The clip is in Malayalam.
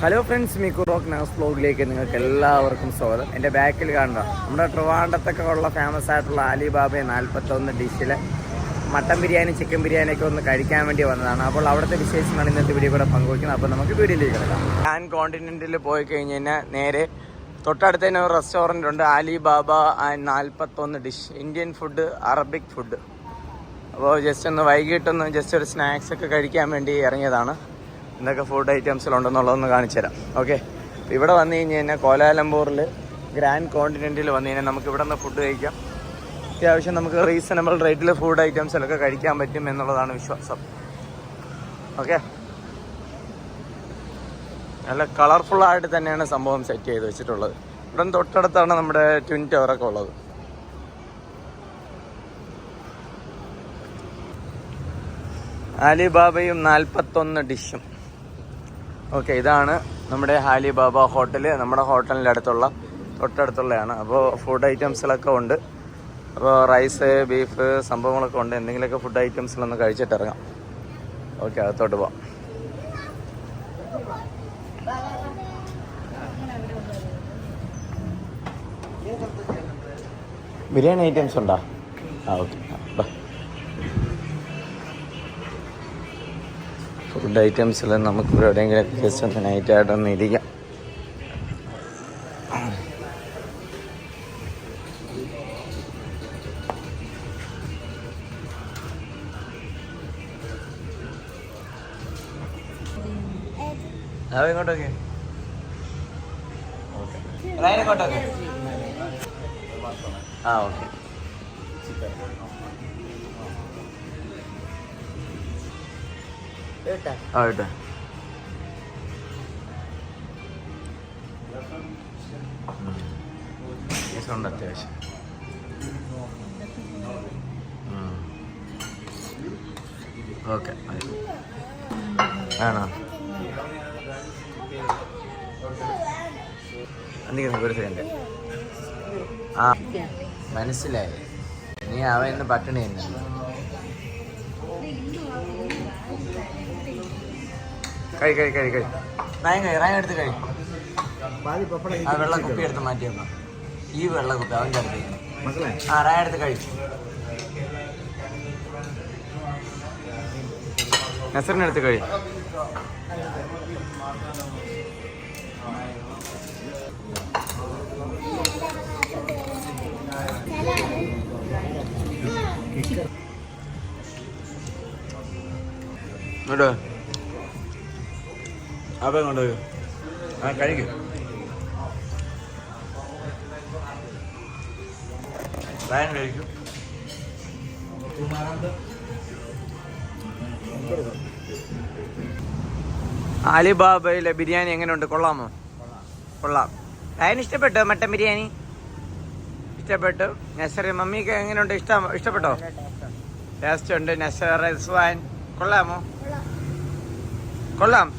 ഹലോ ഫ്രണ്ട്സ്, മിക്കു റോക്ക് നൗസ് വ്ലോഗിലേക്ക് നിങ്ങൾക്ക് എല്ലാവർക്കും സ്വാഗതം. എൻ്റെ ബാക്കിൽ കാണുക നമ്മുടെ ട്രിവാൻഡ്രത്തൊക്കെ ഉള്ള ഫേമസ് ആയിട്ടുള്ള അലിബാബയെ 41 ഡിഷിലെ മട്ടൻ ബിരിയാണി, ചിക്കൻ ബിരിയാണിയൊക്കെ ഒന്ന് കഴിക്കാൻ വേണ്ടി വന്നതാണ്. അപ്പോൾ അവിടുത്തെ വിശേഷമാണ് ഇന്നത്തെ വീഡിയോ കൂടെ പങ്കുവയ്ക്കുന്നത്. അപ്പോൾ നമുക്ക് വീഡിയോയിലേക്ക് കിടക്കാം. ഞാൻ കോണ്ടിനെൻറ്റിൽ പോയി കഴിഞ്ഞ് കഴിഞ്ഞാൽ നേരെ തൊട്ടടുത്ത് തന്നെ ഒരു റെസ്റ്റോറൻ്റ് ഉണ്ട്, Alibaba and 41 dish, Indian food, Arabic food. അപ്പോൾ ജസ്റ്റ് ഒന്ന് വൈകിട്ടൊന്ന് ജസ്റ്റ് ഒരു സ്നാക്സ് ഒക്കെ കഴിക്കാൻ വേണ്ടി ഇറങ്ങിയതാണ്. എന്തൊക്കെ ഫുഡ് ഐറ്റംസിലുണ്ടെന്നുള്ളതൊന്ന് കാണിച്ചു തരാം. ഓക്കെ, ഇവിടെ വന്നു കഴിഞ്ഞ് കഴിഞ്ഞാൽ കോലാലംപൂറിൽ ഗ്രാൻഡ് കോണ്ടിനെൻറ്റിൽ വന്നു കഴിഞ്ഞാൽ നമുക്ക് ഇവിടെ നിന്ന് ഫുഡ് കഴിക്കാം. അത്യാവശ്യം നമുക്ക് റീസണബിൾ റേറ്റിൽ ഫുഡ് ഐറ്റംസിലൊക്കെ കഴിക്കാൻ പറ്റും എന്നുള്ളതാണ് വിശ്വാസം. ഓക്കെ, നല്ല കളർഫുള്ളായിട്ട് തന്നെയാണ് സംഭവം സെറ്റ് ചെയ്ത് വെച്ചിട്ടുള്ളത്. ഇവിടെ തൊട്ടടുത്താണ് നമ്മുടെ ട്വിൻ ടവറൊക്കെ ഉള്ളത്. അലിബാബയും 41 ഡിഷും. ഓക്കെ, ഇതാണ് നമ്മുടെ അലിബാബ ഹോട്ടല്. നമ്മുടെ ഹോട്ടലിൻ്റെ തൊട്ടടുത്തുള്ളതാണ്. അപ്പോൾ ഫുഡ് ഐറ്റംസിലൊക്കെ ഉണ്ട്. അപ്പോൾ റൈസ്, ബീഫ് സംഭവങ്ങളൊക്കെ ഉണ്ട്. എന്തെങ്കിലുമൊക്കെ ഫുഡ് ഐറ്റംസിലൊന്ന് കഴിച്ചിട്ടിറങ്ങാം. ഓക്കെ, അകത്തോട്ട് പോവാം. ബിരിയാണി ഐറ്റംസ് ഉണ്ടോ? ഓക്കെ, ഫുഡ് ഐറ്റംസിൽ നമുക്ക് ഇവിടെ എവിടെയെങ്കിലും ജസ്റ്റ് ഒന്ന് നൈറ്റായിട്ടൊന്ന് ഇരിക്കാം. ഇങ്ങോട്ടൊക്കെ ഇങ്ങോട്ടൊക്കെ ഓക്കെ. ഇട്ടെ ഉണ്ട് അത്യാവശ്യം. ഓക്കെ, ആണോ? എന്തെങ്കിലും ഒരു സെക്കൻഡ്. മനസ്സിലായി, നീ അവൻ ഇന്ന് പട്ടിണി തന്നെ. കഴി റായം എടുത്ത് കഴി. ആ വെള്ളക്കുപ്പി എടുത്ത് മാറ്റി വെക്കാം. ഈ വെള്ളക്കുപ്പി അവൻ്റെ അടുത്ത് റായ എടുത്ത് കഴിച്ചു. നസറിനെടുത്ത് കഴി. ഇങ്ങോട്ട് അപ്പം കൊണ്ട് കഴിക്കും. റായൻ കഴിക്കും. അലിബാബയിലെ ബിരിയാണി എങ്ങനെയുണ്ട്? കൊള്ളാമോ? കൊള്ളാം. റായൻ ഇഷ്ടപ്പെട്ടോ? മട്ടൻ ബിരിയാണി ഇഷ്ടപ്പെട്ടു. നസറി മമ്മിക്ക് എങ്ങനെയുണ്ട്? ഇഷ്ടപ്പെട്ടോ? ടേസ്റ്റ് ഉണ്ട്. നസർ, റിസ്വാൻ കൊള്ളാമോ? കൊള്ളാം.